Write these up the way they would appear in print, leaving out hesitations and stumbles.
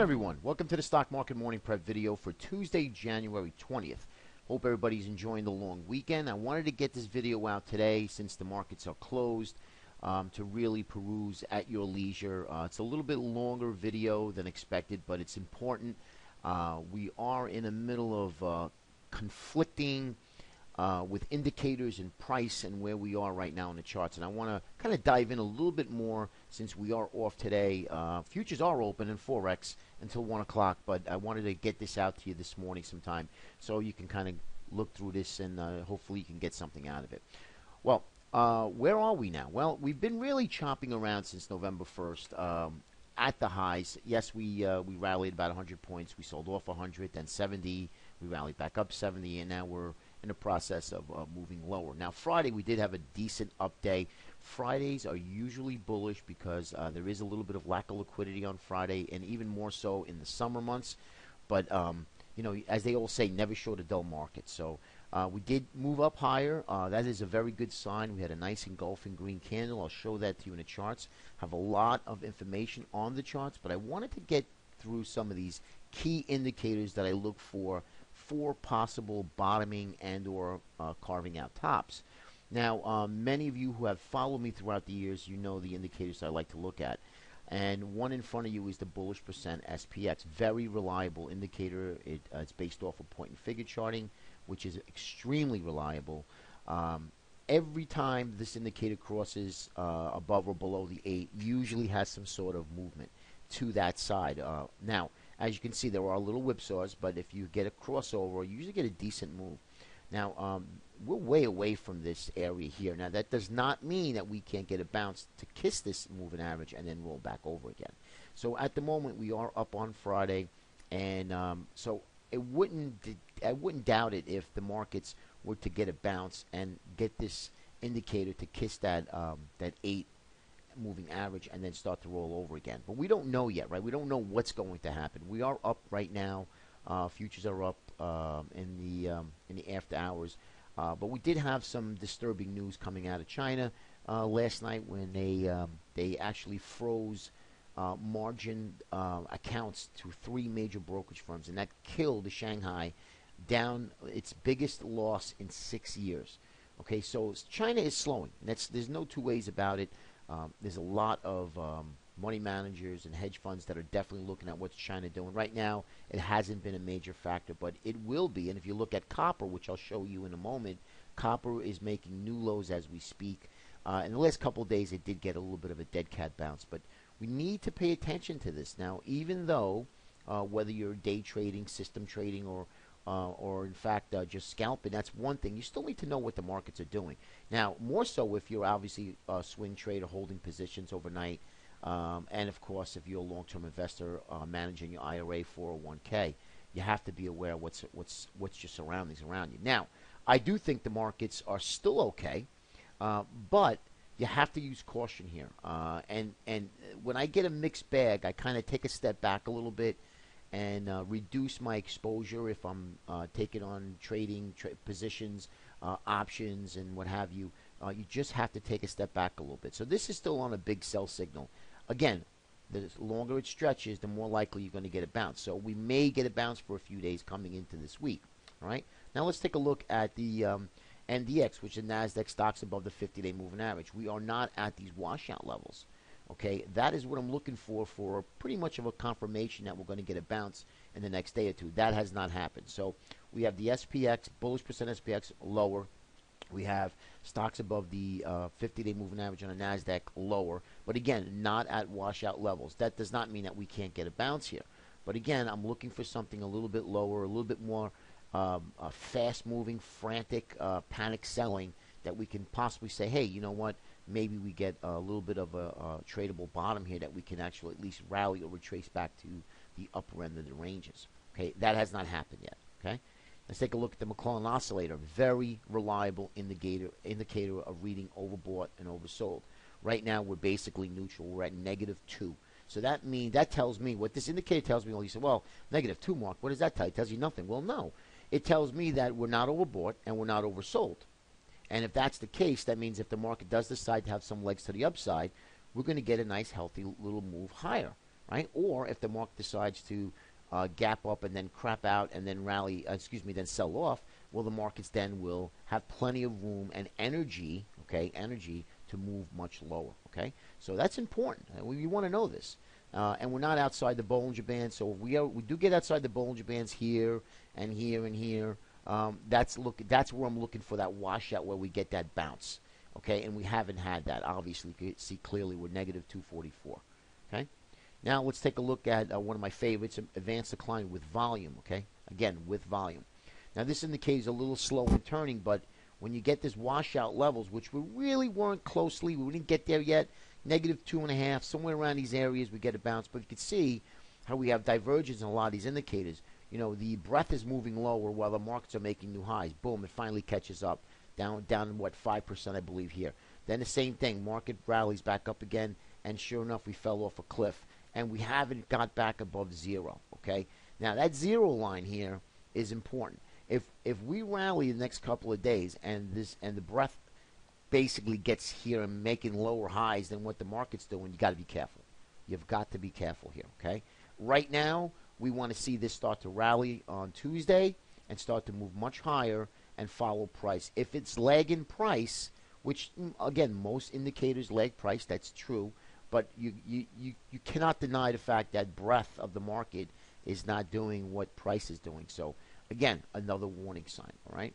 Everyone, welcome to the Stock Market Morning Prep video for Tuesday, January 20th. Hope everybody's enjoying the long weekend. I wanted to get this video out today since the markets are closed to really peruse at your leisure. It's a little bit longer video than expected, but it's important. We are in the middle of conflicting with indicators and price and where we are right now in the charts. And I want to kind of dive in a little bit more since we are off today. Futures are open in Forex until 1 o'clock, but I wanted to get this out to you this morning sometime so you can kind of look through this and hopefully you can get something out of it. Well, where are we now? Well, we've been really chopping around since November 1st at the highs. Yes, we rallied about 100 points. We sold off 100, then 70. We rallied back up 70, and now we're in the process of moving lower. Now, Friday, we did have a decent up day. Fridays are usually bullish because there is a little bit of lack of liquidity on Friday, and even more so in the summer months. But, you know, as they all say, never short a dull market. So we did move up higher. That is a very good sign. We had a nice engulfing green candle. I'll show that to you in the charts. Have a lot of information on the charts, but I wanted to get through some of these key indicators that I look for possible bottoming and or carving out tops. Now, many of you who have followed me throughout the years, you know the indicators I like to look at. And one in front of you is the bullish percent SPX. Very reliable indicator. It's based off of point and figure charting, which is extremely reliable. Every time this indicator crosses above or below the 8, usually has some sort of movement to that side. Now, as you can see, there are little whipsaws, but if you get a crossover, you usually get a decent move. Now, we're way away from this area here. Now, that does not mean that we can't get a bounce to kiss this moving average and then roll back over again. So at the moment, we are up on Friday, and so I wouldn't doubt it if the markets were to get a bounce and get this indicator to kiss that 8 moving average and then start to roll over again. But we don't know yet, right? We don't know what's going to happen. We are up right now. Futures are up in the after hours. But we did have some disturbing news coming out of China last night when they actually froze margin accounts to 3 major brokerage firms, and that killed the Shanghai down its biggest loss in 6 years. Okay, so China is slowing. There's no two ways about it. There's a lot of money managers and hedge funds that are definitely looking at what's China doing. Right now, it hasn't been a major factor, but it will be. And if you look at copper, which I'll show you in a moment, copper is making new lows as we speak. In the last couple of days, it did get a little bit of a dead cat bounce, but we need to pay attention to this. Now, even though whether you're day trading, system trading, or in fact just scalping, that's one thing. You still need to know what the markets are doing. Now, more so if you're obviously a swing trader holding positions overnight, and of course if you're a long-term investor managing your IRA 401k, you have to be aware of what's your surroundings around you. Now, I do think the markets are still okay, but you have to use caution here. And when I get a mixed bag, I kind of take a step back a little bit and reduce my exposure if I'm taking on trading positions, options, and what have you. You just have to take a step back a little bit. So this is still on a big sell signal. Again, the longer it stretches, the more likely you're going to get a bounce. So we may get a bounce for a few days coming into this week. All right. Now let's take a look at the NDX, which is NASDAQ stocks above the 50-day moving average. We are not at these washout levels. Okay, that is what I'm looking for pretty much of a confirmation that we're going to get a bounce in the next day or two. That has not happened. So we have the SPX, bullish percent SPX, lower. We have stocks above the 50-day moving average on a NASDAQ, lower. But again, not at washout levels. That does not mean that we can't get a bounce here. But again, I'm looking for something a little bit lower, a little bit more fast-moving, frantic, panic selling that we can possibly say, hey, you know what? Maybe we get a little bit of a tradable bottom here that we can actually at least rally or retrace back to the upper end of the ranges. Okay, that has not happened yet. Okay, let's take a look at the McClellan oscillator. Very reliable indicator of reading overbought and oversold. Right now, we're basically neutral. We're at -2. So that tells me what this indicator tells me. Well, you say, well, -2, Mark. What does that tell you? It tells you nothing. Well, no, it tells me that we're not overbought and we're not oversold. And if that's the case, that means if the market does decide to have some legs to the upside, we're going to get a nice, healthy little move higher, right? Or if the market decides to gap up and then crap out and then rally, then sell off, well, the markets then will have plenty of room and energy, energy to move much lower, okay? So that's important. We want to know this. And we're not outside the Bollinger Band, so if we do get outside the Bollinger Bands here and here and here, that's where I'm looking for that washout where we get that bounce, okay? And we haven't had that. Obviously, you can see clearly we're -244, okay? Now let's take a look at one of my favorites, advanced decline with volume, okay? Again, with volume. Now this indicator is a little slow in turning, but when you get this washout levels, which we really weren't closely, we didn't get there yet, -2.5, somewhere around these areas we get a bounce. But you can see how we have divergence in a lot of these indicators. You know, the breadth is moving lower while the markets are making new highs. Boom, it finally catches up. Down what, 5%, I believe, here. Then the same thing, market rallies back up again, and sure enough, we fell off a cliff. And we haven't got back above 0, okay? Now, that 0 line here is important. If we rally the next couple of days and the breadth basically gets here and making lower highs than what the market's doing, you got to be careful. You've got to be careful here, okay? Right now, we want to see this start to rally on Tuesday and start to move much higher and follow price. If it's lagging price, which, again, most indicators lag price, that's true, but you cannot deny the fact that breadth of the market is not doing what price is doing. So, again, another warning sign, all right?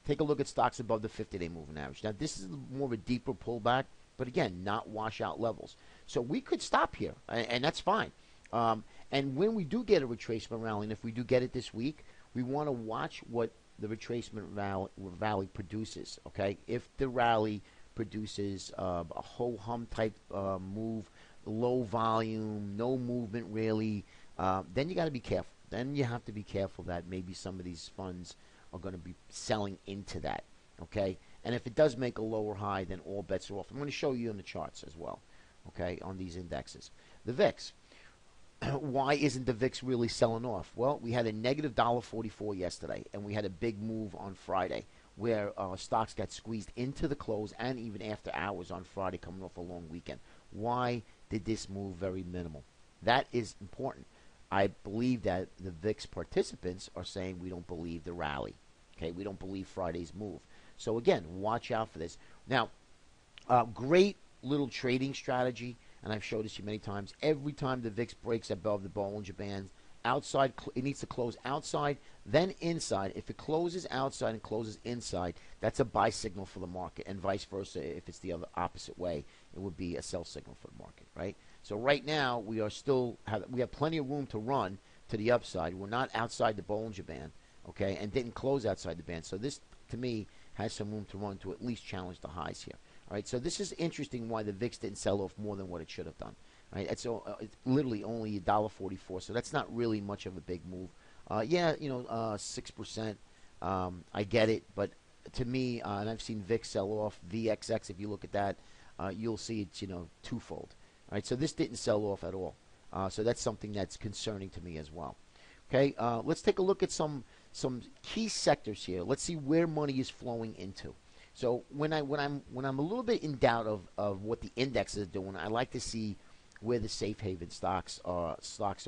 Take a look at stocks above the 50-day moving average. Now, this is more of a deeper pullback, but again, not washout levels. So we could stop here, and that's fine. And when we do get a retracement rally, and if we do get it this week, we want to watch what the retracement rally produces, okay? If the rally produces a ho-hum type move, low volume, no movement really, then you got to be careful. Then you have to be careful that maybe some of these funds are going to be selling into that, okay? And if it does make a lower high, then all bets are off. I'm going to show you on the charts as well, okay, on these indexes. The VIX. Why isn't the VIX really selling off? Well, we had a -$1.44 yesterday, and we had a big move on Friday where stocks got squeezed into the close and even after hours on Friday coming off a long weekend. Why did this move very minimal? That is important. I believe that the VIX participants are saying we don't believe the rally. Okay, we don't believe Friday's move. So again, watch out for this. Now, great little trading strategy, and I've showed this to you many times. Every time the VIX breaks above the Bollinger Band, outside, it needs to close outside, then inside. If it closes outside and closes inside, that's a buy signal for the market, and vice versa. If it's the other opposite way, it would be a sell signal for the market, right? So right now we have plenty of room to run to the upside. We're not outside the Bollinger Band, okay, and didn't close outside the band. So this, to me, has some room to run to at least challenge the highs here. All right, so this is interesting why the VIX didn't sell off more than what it should have done. Right, it's literally only $1.44, so that's not really much of a big move. 6%. I get it, but to me, and I've seen VIX sell off, VXX. If you look at that, you'll see it's twofold. All right, so this didn't sell off at all. So that's something that's concerning to me as well. Okay, let's take a look at some key sectors here. Let's see where money is flowing into. So when I'm a little bit in doubt of what the index is doing, I like to see where the safe haven stocks are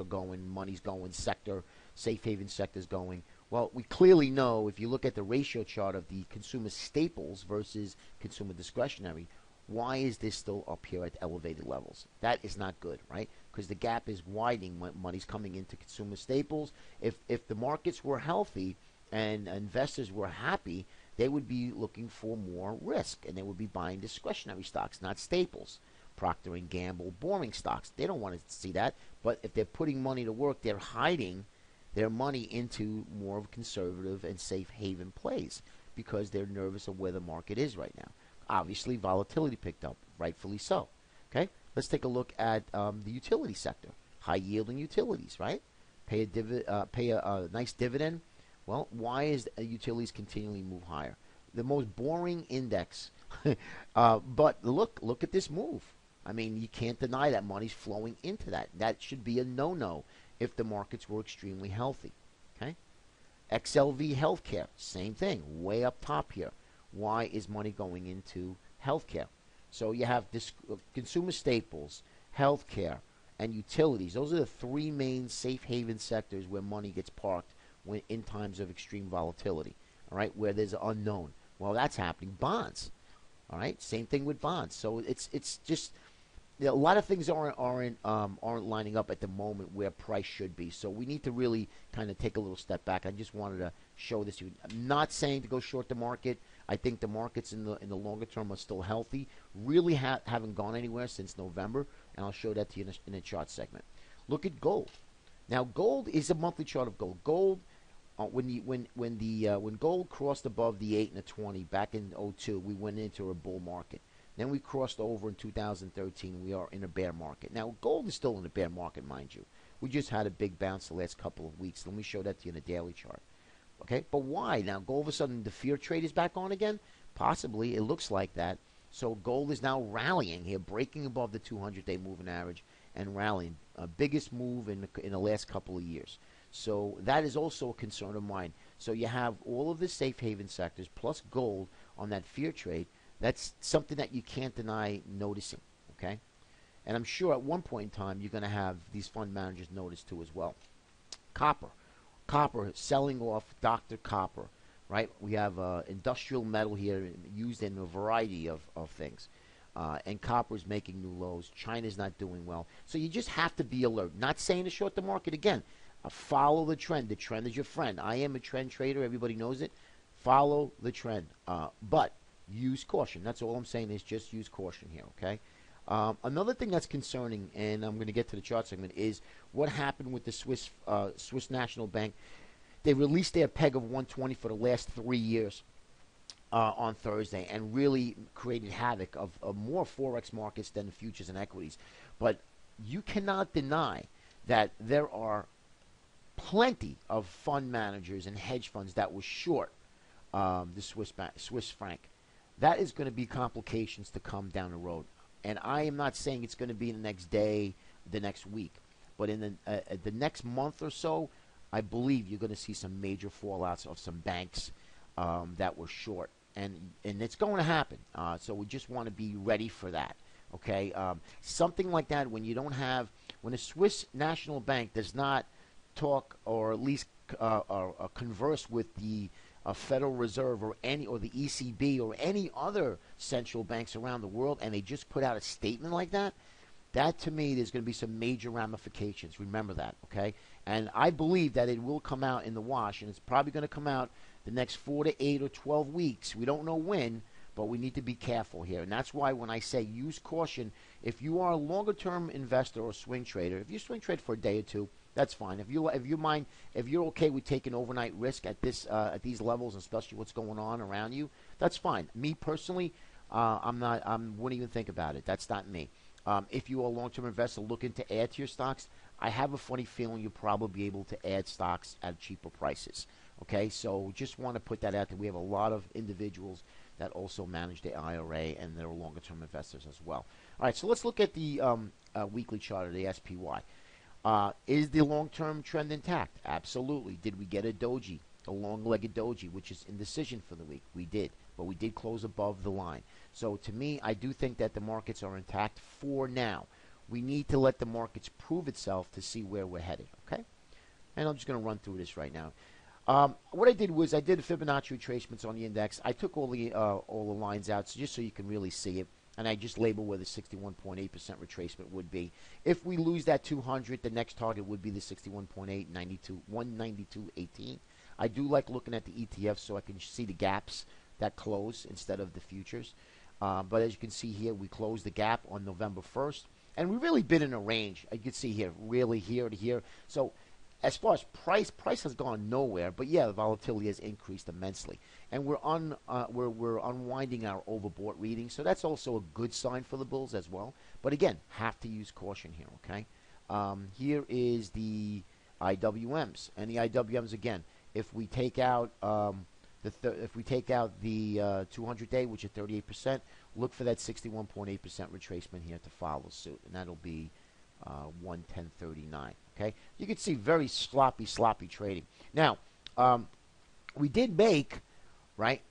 going, money's going, safe haven sector's going. Well, we clearly know if you look at the ratio chart of the consumer staples versus consumer discretionary, why is this still up here at elevated levels? That is not good, right? Because the gap is widening when money's coming into consumer staples. If the markets were healthy and investors were happy, they would be looking for more risk, and they would be buying discretionary stocks, not staples. Procter & Gamble, boring stocks. They don't want to see that. But if they're putting money to work, they're hiding their money into more of conservative and safe haven plays because they're nervous of where the market is right now. Obviously, volatility picked up, rightfully so. Okay, let's take a look at the utility sector, high-yielding utilities, right? Pay a nice dividend. Well, why is utilities continually move higher? The most boring index, but look at this move. I mean, you can't deny that money's flowing into that. That should be a no-no if the markets were extremely healthy. Okay? XLV Healthcare, same thing, way up top here. Why is money going into healthcare? So you have this, consumer staples, healthcare, and utilities. Those are the three main safe haven sectors where money gets parked when in times of extreme volatility. All right, where there's unknown. Well, that's happening. Bonds. All right, same thing with bonds. So it's just, a lot of things aren't lining up at the moment where price should be. So we need to really kind of take a little step back. I just wanted to show this to you. I'm not saying to go short the market. I think the markets in the longer term are still healthy. Really haven't gone anywhere since November, and I'll show that to you in a chart segment. Look at gold. Now, gold is a monthly chart of gold. Gold, when gold crossed above the 8 and the 20 back in '02, we went into a bull market. Then we crossed over in 2013. We are in a bear market. Now, gold is still in a bear market, mind you. We just had a big bounce the last couple of weeks. Let me show that to you in a daily chart. Okay, but why? Now, all of a sudden, the fear trade is back on again? Possibly. It looks like that. So gold is now rallying here, breaking above the 200-day moving average and rallying. Biggest move in the last couple of years. So that is also a concern of mine. So you have all of the safe haven sectors plus gold on that fear trade. That's something that you can't deny noticing, okay? And I'm sure at one point in time you're going to have these fund managers notice too as well. Copper selling off Dr. Copper, right? We have industrial metal here used in a variety of things. And copper is making new lows. China's not doing well. So you just have to be alert. Not saying to short the market again. Follow the trend. The trend is your friend. I am a trend trader. Everybody knows it. Follow the trend. But use caution. That's all I'm saying is just use caution here, okay? Another thing that's concerning, and I'm going to get to the chart segment, is what happened with the Swiss National Bank. They released their peg of 120 for the last 3 years on Thursday and really created havoc of more Forex markets than the futures and equities. But you cannot deny that there are plenty of fund managers and hedge funds that were short the Swiss franc. That is going to be complications to come down the road. And I am not saying it's going to be the next day, the next week. But in the next month or so, I believe you're going to see some major fallouts of some banks that were short. And it's going to happen. So we just want to be ready for that. Okay? Something like that when you don't have, when a Swiss National Bank does not talk or at least converse with the Federal Reserve or the ECB or any other central banks around the world, and they just put out a statement like that, that to me there's going to be some major ramifications. Remember that, okay? And I believe that it will come out in the wash, and it's probably going to come out the next 4 to 8 or 12 weeks. We don't know when, but we need to be careful here. And that's why when I say use caution, if you are a longer-term investor or swing trader, if you swing trade for a day or two, that's fine. If you're okay with taking overnight risk at these levels, especially what's going on around you, that's fine. Me personally, I wouldn't even think about it. That's not me. If you are a long-term investor looking to add to your stocks, I have a funny feeling you'll probably be able to add stocks at cheaper prices. Okay, so just want to put that out there. We have a lot of individuals that also manage the IRA, and they're longer-term investors as well. All right, so let's look at the weekly chart of the SPY. Is the long-term trend intact? Absolutely. Did we get a doji, a long-legged doji, which is indecision for the week? We did, but we did close above the line. So to me, I do think that the markets are intact for now. We need to let the markets prove itself to see where we're headed, okay? And I'm just going to run through this right now. What I did was I did Fibonacci retracements on the index. I took all the lines out just so you can really see it. And I just label where the 61.8% retracement would be. If we lose that 200, the next target would be the 61.8, 192.18. I do like looking at the ETF so I can see the gaps that close instead of the futures. But as you can see here, we closed the gap on November 1st. And we really been in a range. You can see here, really here to here. So as far as price has gone nowhere, but yeah, the volatility has increased immensely, and we're unwinding our overbought reading, so that's also a good sign for the bulls as well. But again, have to use caution here. Okay, here is the IWMs, and the IWMs again. If we take out if we take out the 200-day, which is 38%, look for that 61.8% retracement here to follow suit, and that'll be 110.39. Okay, you can see very sloppy trading. Now, we did make, right,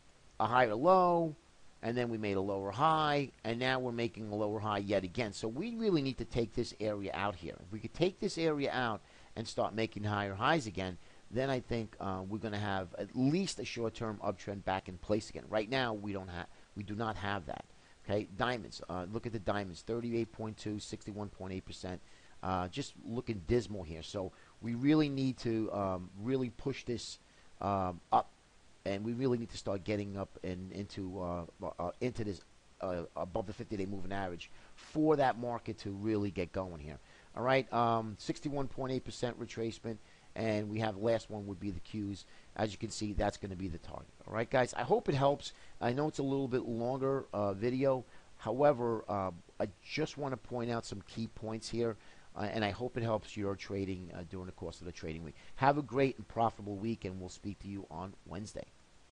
a higher low, and then we made a lower high, and now we're making a lower high yet again. So we really need to take this area out here. If we could take this area out and start making higher highs again, then I think we're going to have at least a short-term uptrend back in place again. Right now, we do not have that. Okay, diamonds. Look at the diamonds: 38.2, 61.8%. Just looking dismal here. So we really need to really push this up, and we really need to start getting up and into this above the 50-day moving average for that market to really get going here. All right, 61.8% retracement. And we have the last one would be the Qs. As you can see, that's going to be the target. All right, guys, I hope it helps. I know it's a little bit longer video. However, I just want to point out some key points here, and I hope it helps your trading during the course of the trading week. Have a great and profitable week, and we'll speak to you on Wednesday.